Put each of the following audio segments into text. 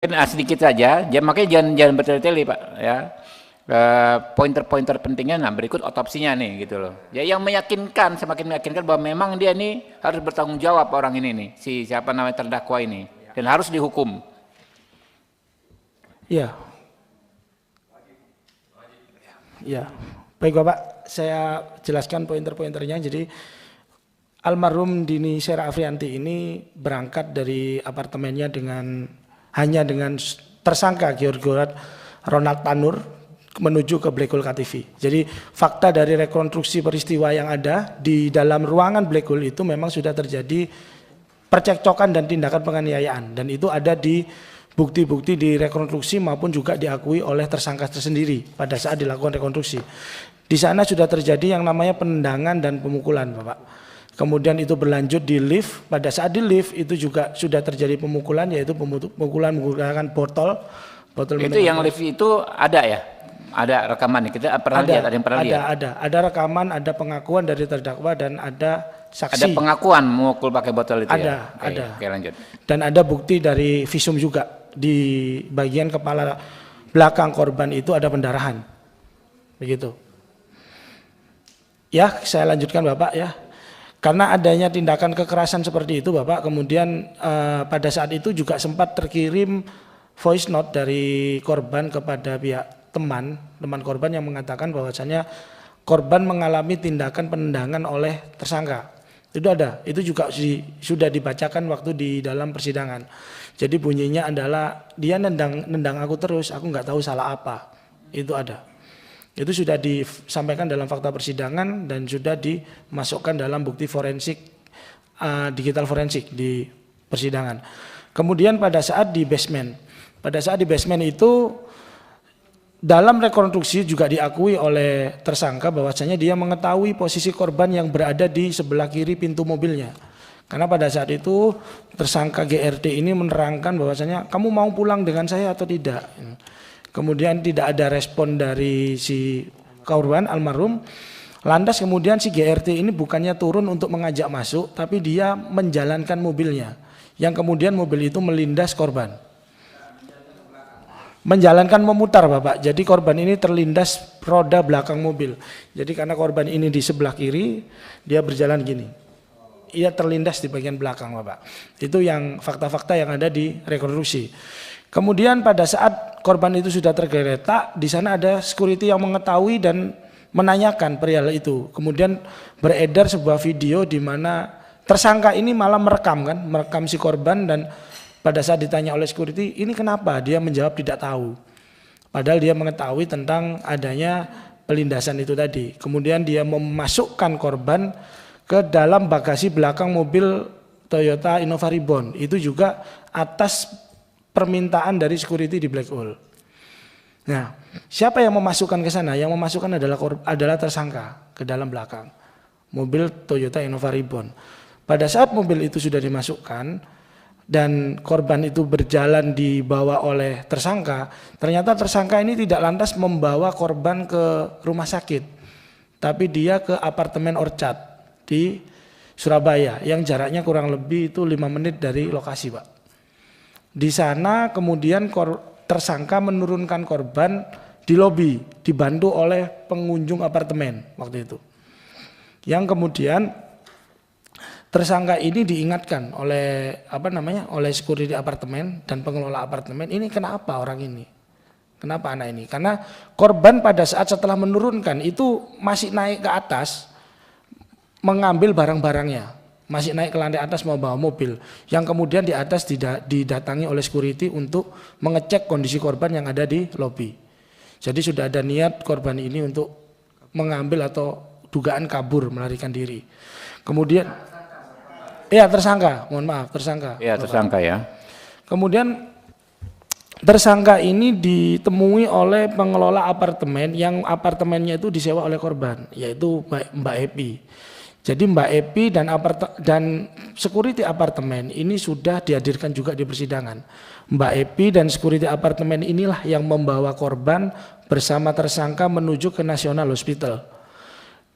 sedikit saja, makanya jangan bertele-tele Pak ya. Pointer-pointer pentingnya, nah berikut otopsinya nih gitu loh. Ya yang meyakinkan, semakin meyakinkan bahwa memang dia nih harus bertanggung jawab orang ini nih, si siapa namanya terdakwa ini, dan harus dihukum. Ya, ya. Baik Bapak, saya jelaskan pointer-pointernya. Jadi almarhum Dini Sera Afrianti ini berangkat dari apartemennya hanya dengan tersangka George Ronald Tanur menuju ke Black Hole KTV. Jadi fakta dari rekonstruksi peristiwa yang ada di dalam ruangan Black Hole itu memang sudah terjadi percekcokan dan tindakan penganiayaan, dan itu ada di bukti-bukti di rekonstruksi maupun juga diakui oleh tersangka tersendiri pada saat dilakukan rekonstruksi. Di sana sudah terjadi yang namanya penendangan dan pemukulan Bapak. Kemudian itu berlanjut di lift, pada saat di lift itu juga sudah terjadi pemukulan, yaitu pemukulan menggunakan botol itu yang lift itu ada ya? Ada rekaman, kita pernah lihat, ada yang pernah lihat? Ada rekaman, ada pengakuan dari terdakwa dan ada saksi. Ada pengakuan memukul pakai botol itu ada, ya? Ada. Oke, lanjut. Dan ada bukti dari visum juga, di bagian kepala belakang korban itu ada pendarahan. Begitu. Ya, saya lanjutkan Bapak ya. Karena adanya tindakan kekerasan seperti itu Bapak, kemudian pada saat itu juga sempat terkirim voice note dari korban kepada pihak teman korban yang mengatakan bahwasanya korban mengalami tindakan penendangan oleh tersangka. Itu ada, itu juga sudah dibacakan waktu di dalam persidangan. Jadi bunyinya adalah dia nendang aku terus, aku nggak tahu salah apa. Itu ada. Itu sudah disampaikan dalam fakta persidangan dan sudah dimasukkan dalam bukti forensik, digital forensik di persidangan. Kemudian pada saat di basement itu dalam rekonstruksi juga diakui oleh tersangka bahwasanya dia mengetahui posisi korban yang berada di sebelah kiri pintu mobilnya. Karena pada saat itu tersangka GRT ini menerangkan bahwasanya kamu mau pulang dengan saya atau tidak. Kemudian tidak ada respon dari si korban almarhum. Lantas kemudian si GRT ini bukannya turun untuk mengajak masuk, tapi dia menjalankan mobilnya. Yang kemudian mobil itu melindas korban. Menjalankan memutar Bapak, jadi korban ini terlindas roda belakang mobil. Jadi karena korban ini di sebelah kiri, dia berjalan gini. Ia terlindas di bagian belakang Bapak. Itu yang fakta-fakta yang ada di rekonstruksi. Kemudian pada saat korban itu sudah tergeletak, di sana ada security yang mengetahui dan menanyakan perihal itu. Kemudian beredar sebuah video di mana tersangka ini malah merekam si korban, dan pada saat ditanya oleh security, ini kenapa? Dia menjawab tidak tahu. Padahal dia mengetahui tentang adanya pelindasan itu tadi. Kemudian dia memasukkan korban ke dalam bagasi belakang mobil Toyota Innova Reborn. Itu juga atas permintaan dari security di Black Hole. Nah, siapa yang memasukkan ke sana? Yang memasukkan adalah tersangka ke dalam belakang mobil Toyota Innova Reborn. Pada saat mobil itu sudah dimasukkan dan korban itu berjalan dibawa oleh tersangka, ternyata tersangka ini tidak lantas membawa korban ke rumah sakit, tapi dia ke apartemen Orchard di Surabaya yang jaraknya kurang lebih itu 5 menit dari lokasi Pak. Di sana kemudian tersangka menurunkan korban di lobi, dibantu oleh pengunjung apartemen waktu itu. Yang kemudian tersangka ini diingatkan oleh oleh security apartemen dan pengelola apartemen, ini kenapa orang ini? Kenapa anak ini? Karena korban pada saat setelah menurunkan itu masih naik ke atas mengambil barang-barangnya, masih naik ke lantai atas mau bawa mobil, yang kemudian di atas didatangi oleh security untuk mengecek kondisi korban yang ada di lobi. Jadi sudah ada niat korban ini untuk mengambil atau dugaan kabur, melarikan diri. Kemudian ya tersangka, mohon maaf tersangka. Ya tersangka ya. Kemudian tersangka ini ditemui oleh pengelola apartemen yang apartemennya itu disewa oleh korban, yaitu Mbak Epi. Jadi Mbak Epi dan security apartemen ini sudah dihadirkan juga di persidangan. Mbak Epi dan security apartemen inilah yang membawa korban bersama tersangka menuju ke National Hospital.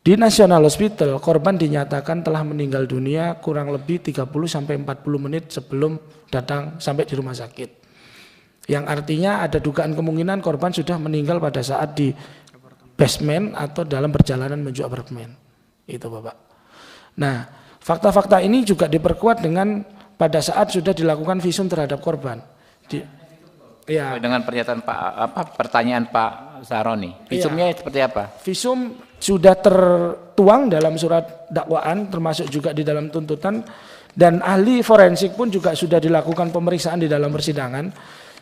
Di National Hospital, korban dinyatakan telah meninggal dunia kurang lebih 30-40 menit sebelum datang sampai di rumah sakit. Yang artinya ada dugaan kemungkinan korban sudah meninggal pada saat di basement atau dalam perjalanan menuju apartemen. Itu Bapak. Nah, fakta-fakta ini juga diperkuat dengan pada saat sudah dilakukan visum terhadap korban. Ya. Dengan pernyataan pertanyaan Pak Saroni, visumnya seperti apa? Visum sudah tertuang dalam surat dakwaan, termasuk juga di dalam tuntutan, dan ahli forensik pun juga sudah dilakukan pemeriksaan di dalam persidangan.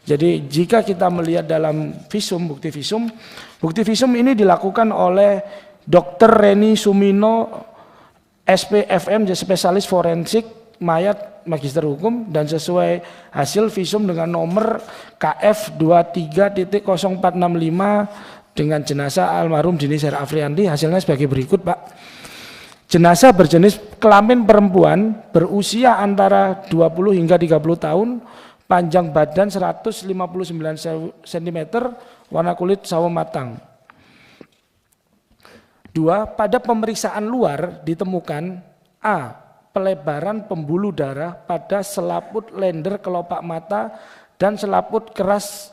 Jadi jika kita melihat dalam visum, bukti visum ini dilakukan oleh Dr. Reni Sumino, SPFM, spesialis forensik mayat, magister hukum, dan sesuai hasil visum dengan nomor KF 23.0465 dengan jenazah almarhum Dini Sera Afrianti, hasilnya sebagai berikut, Pak. Jenazah berjenis kelamin perempuan, berusia antara 20 hingga 30 tahun, panjang badan 159 cm, warna kulit sawo matang. 2. Pada pemeriksaan luar ditemukan A. Pelebaran pembuluh darah pada selaput lender kelopak mata dan selaput keras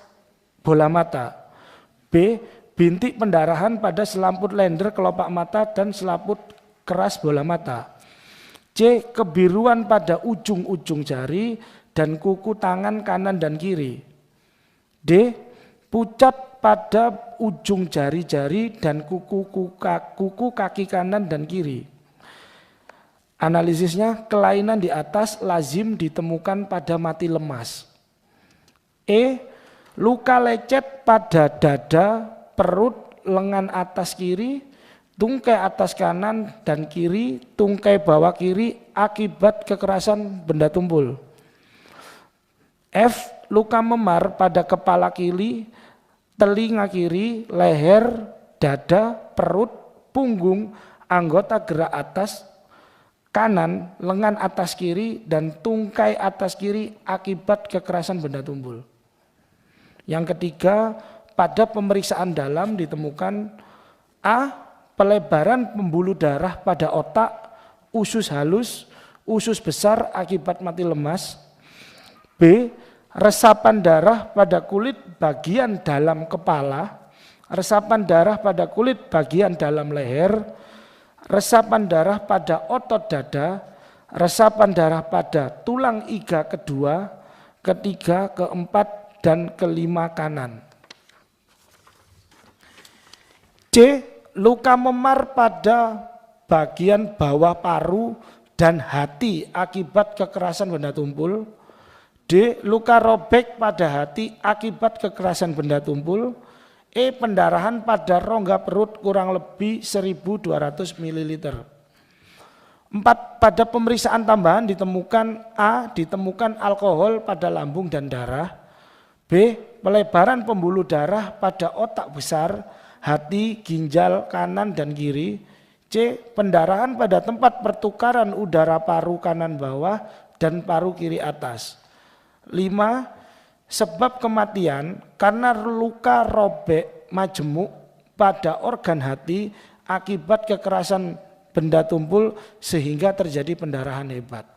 bola mata. B. Bintik pendarahan pada selaput lender kelopak mata dan selaput keras bola mata. C. Kebiruan pada ujung-ujung jari dan kuku tangan kanan dan kiri. D. Pucat pada ujung jari-jari dan kuku kaki kanan dan kiri. Analisisnya, kelainan di atas lazim ditemukan pada mati lemas. E. Luka lecet pada dada, perut, lengan atas kiri, tungkai atas kanan dan kiri, tungkai bawah kiri akibat kekerasan benda tumpul. F. Luka memar pada kepala kiri, telinga kiri, leher, dada, perut, punggung, anggota gerak atas kanan, lengan atas kiri, dan tungkai atas kiri akibat kekerasan benda tumpul. Yang ketiga, pada pemeriksaan dalam ditemukan A. Pelebaran pembuluh darah pada otak, usus halus, usus besar akibat mati lemas. B. Resapan darah pada kulit bagian dalam kepala, resapan darah pada kulit bagian dalam leher, resapan darah pada otot dada, resapan darah pada tulang iga kedua, ketiga, keempat, dan kelima kanan. C. Luka memar pada bagian bawah paru dan hati akibat kekerasan benda tumpul. D. Luka robek pada hati akibat kekerasan benda tumpul. E. Pendarahan pada rongga perut kurang lebih 1.200 ml. 4. Pada pemeriksaan tambahan ditemukan A. Ditemukan alkohol pada lambung dan darah. B. Pelebaran pembuluh darah pada otak besar, hati, ginjal kanan dan kiri. C. Pendarahan pada tempat pertukaran udara paru kanan bawah dan paru kiri atas. 5. Sebab kematian karena luka robek majemuk pada organ hati akibat kekerasan benda tumpul sehingga terjadi pendarahan hebat.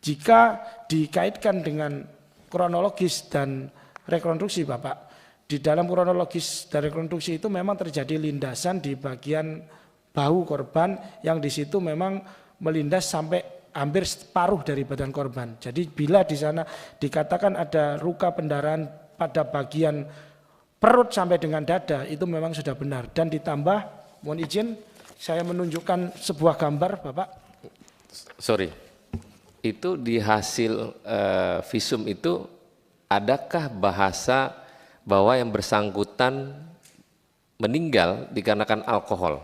Jika dikaitkan dengan kronologis dan rekonstruksi, Bapak, di dalam kronologis dan rekonstruksi itu memang terjadi lindasan di bagian bahu korban yang di situ memang melindas sampai hampir separuh dari badan korban. Jadi bila di sana dikatakan ada luka pendarahan pada bagian perut sampai dengan dada, itu memang sudah benar. Dan ditambah, mohon izin, saya menunjukkan sebuah gambar, Bapak. Sorry, itu di hasil visum itu adakah bahasa bahwa yang bersangkutan meninggal dikarenakan alkohol?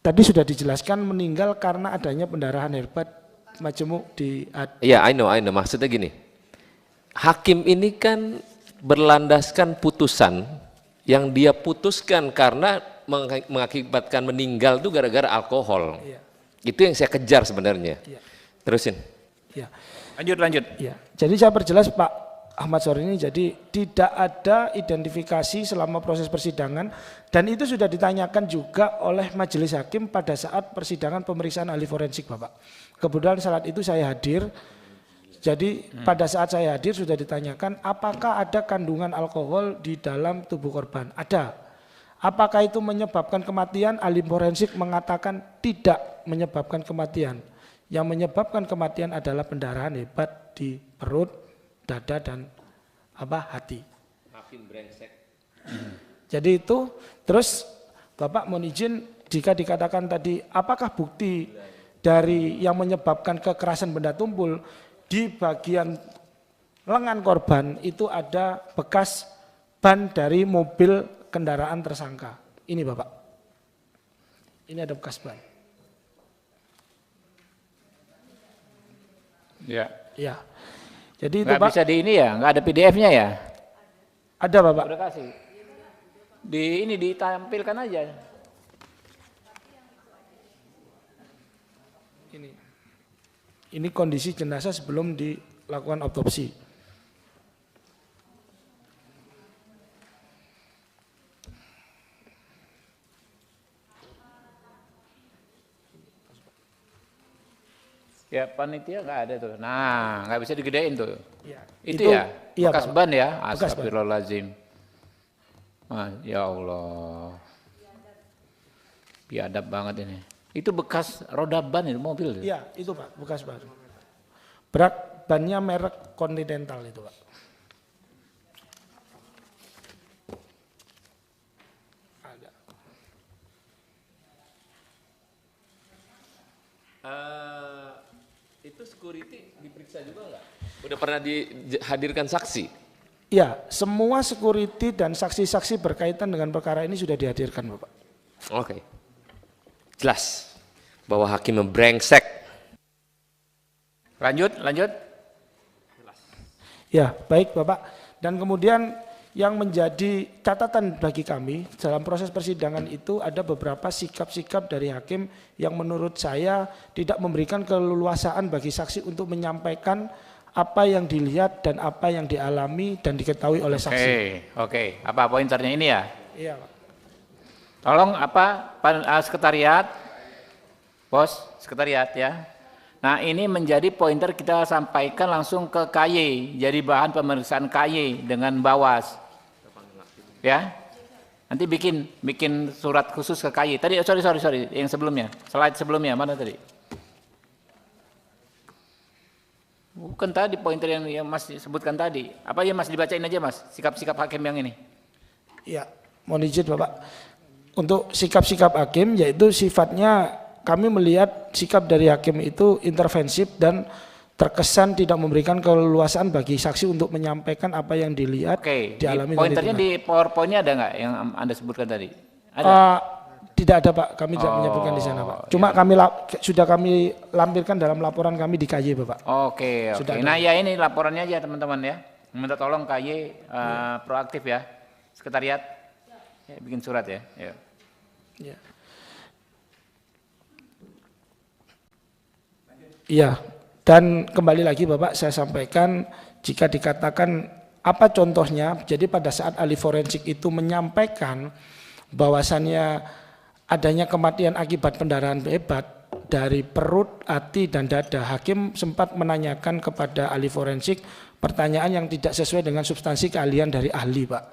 Tadi sudah dijelaskan meninggal karena adanya pendarahan hebat majemuk di. Ya, I know. Maksudnya gini, hakim ini kan berlandaskan putusan yang dia putuskan karena mengakibatkan meninggal itu gara-gara alkohol. Iya. Itu yang saya kejar sebenarnya. Iya. Terusin. Ya. Lanjut. Ya. Jadi saya perjelas Pak Ahmad Sori ini, jadi tidak ada identifikasi selama proses persidangan dan itu sudah ditanyakan juga oleh majelis hakim pada saat persidangan pemeriksaan ahli forensik, Bapak. Kebetulan saat itu saya hadir, Jadi pada saat saya hadir sudah ditanyakan apakah ada kandungan alkohol di dalam tubuh korban. Ada. Apakah itu menyebabkan kematian? Ahli forensik mengatakan tidak menyebabkan kematian. Yang menyebabkan kematian adalah pendarahan hebat di perut, dada dan hati. Hakim brengsek. Jadi itu terus Bapak mohon izin jika dikatakan tadi apakah bukti dari yang menyebabkan kekerasan benda tumpul di bagian lengan korban itu ada bekas ban dari mobil kendaraan tersangka. Ini Bapak. Ini ada bekas ban. Ya. Ya. Jadi itu Nggak Pak. bisa di ini ya, nggak ada PDF-nya ya? Ada Bapak. Udah kasih. Di ini ditampilkan aja. Ini kondisi jenazah sebelum dilakukan otopsi. Ya panitia nggak ada tuh. Nah, nggak bisa digedein tuh. Ya, Itu ya, iya, bekas Pak. ban ya. Bekas ban. Astagfirullahaladzim. Ya Allah. Biadab banget ini. Itu bekas roda ban itu mobil. Iya, itu Pak, bekas ban. Berat bannya merek Continental itu Pak. Ada. Itu security diperiksa juga nggak? Udah pernah dihadirkan saksi? Iya, semua security dan saksi-saksi berkaitan dengan perkara ini sudah dihadirkan Bapak. Oke. Jelas bahwa hakim membrengsek. Lanjut. Ya, baik Bapak. Dan kemudian yang menjadi catatan bagi kami dalam proses persidangan itu ada beberapa sikap-sikap dari hakim yang menurut saya tidak memberikan keleluasaan bagi saksi untuk menyampaikan apa yang dilihat dan apa yang dialami dan diketahui oleh saksi. Oke. Apa pointernya ini ya? Iya, Pak. Tolong sekretariat, bos, sekretariat ya. Nah ini menjadi pointer kita sampaikan langsung ke KY, jadi bahan pemeriksaan KY dengan Bawas. Ya, nanti bikin surat khusus ke KY. Tadi sorry, yang sebelumnya, slide sebelumnya mana tadi? Bukan tadi pointer yang Mas sebutkan tadi. Apa ya Mas dibacain aja Mas, sikap-sikap hakim yang ini. Iya, mohon izin Bapak. Untuk sikap-sikap hakim yaitu sifatnya kami melihat sikap dari hakim itu intervensif dan terkesan tidak memberikan keleluasaan bagi saksi untuk menyampaikan apa yang dilihat, dialami. Pointernya di PowerPoint-nya ada nggak yang Anda sebutkan tadi? Ada? Tidak ada Pak, kami tidak menyebutkan di sana Pak. Cuma sudah kami lampirkan dalam laporan kami di KY Bapak. Oke. Nah ya ini laporannya aja teman-teman ya. Minta tolong KY proaktif ya, sekretariat ya, bikin surat ya. Iya, dan kembali lagi Bapak saya sampaikan jika dikatakan apa contohnya, jadi pada saat ahli forensik itu menyampaikan bahwasannya adanya kematian akibat pendarahan hebat dari perut, hati dan dada, hakim sempat menanyakan kepada ahli forensik pertanyaan yang tidak sesuai dengan substansi keahlian dari ahli Pak.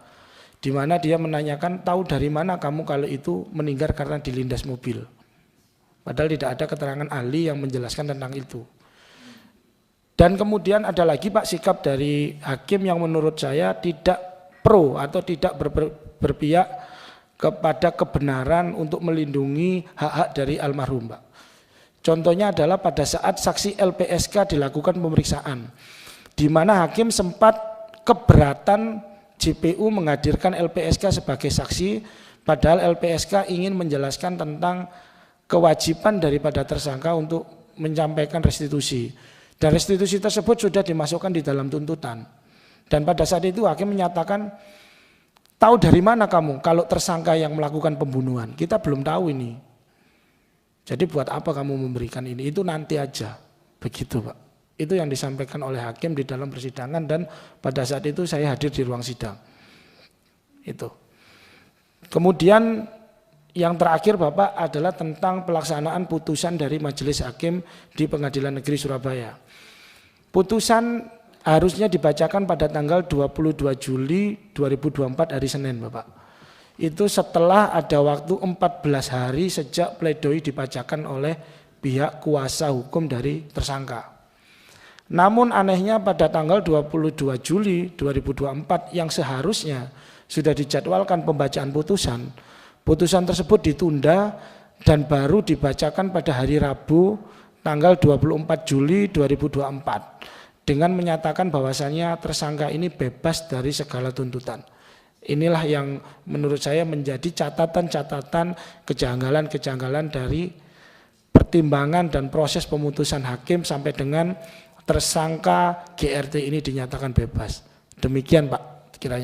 Di mana dia menanyakan tahu dari mana kamu kalau itu meninggal karena dilindas mobil. Padahal tidak ada keterangan ahli yang menjelaskan tentang itu. Dan kemudian ada lagi Pak sikap dari hakim yang menurut saya tidak pro atau tidak berpihak kepada kebenaran untuk melindungi hak-hak dari almarhum Pak. Contohnya adalah pada saat saksi LPSK dilakukan pemeriksaan, di mana hakim sempat keberatan JPU menghadirkan LPSK sebagai saksi, padahal LPSK ingin menjelaskan tentang kewajiban daripada tersangka untuk menyampaikan restitusi. Dan restitusi tersebut sudah dimasukkan di dalam tuntutan. Dan pada saat itu hakim menyatakan, tahu dari mana kamu kalau tersangka yang melakukan pembunuhan? Kita belum tahu ini. Jadi buat apa kamu memberikan ini? Itu nanti aja. Begitu Pak. Itu yang disampaikan oleh hakim di dalam persidangan dan pada saat itu saya hadir di ruang sidang. Itu. Kemudian yang terakhir Bapak adalah tentang pelaksanaan putusan dari Majelis Hakim di Pengadilan Negeri Surabaya. Putusan harusnya dibacakan pada tanggal 22 Juli 2024 hari Senin, Bapak. Itu setelah ada waktu 14 hari sejak pledoi dibacakan oleh pihak kuasa hukum dari tersangka. Namun anehnya pada tanggal 22 Juli 2024 yang seharusnya sudah dijadwalkan pembacaan putusan, putusan tersebut ditunda dan baru dibacakan pada hari Rabu tanggal 24 Juli 2024 dengan menyatakan bahwasannya tersangka ini bebas dari segala tuntutan. Inilah yang menurut saya menjadi catatan-catatan kejanggalan-kejanggalan dari pertimbangan dan proses pemutusan hakim sampai dengan tersangka GRT ini dinyatakan bebas. Demikian Pak kiranya.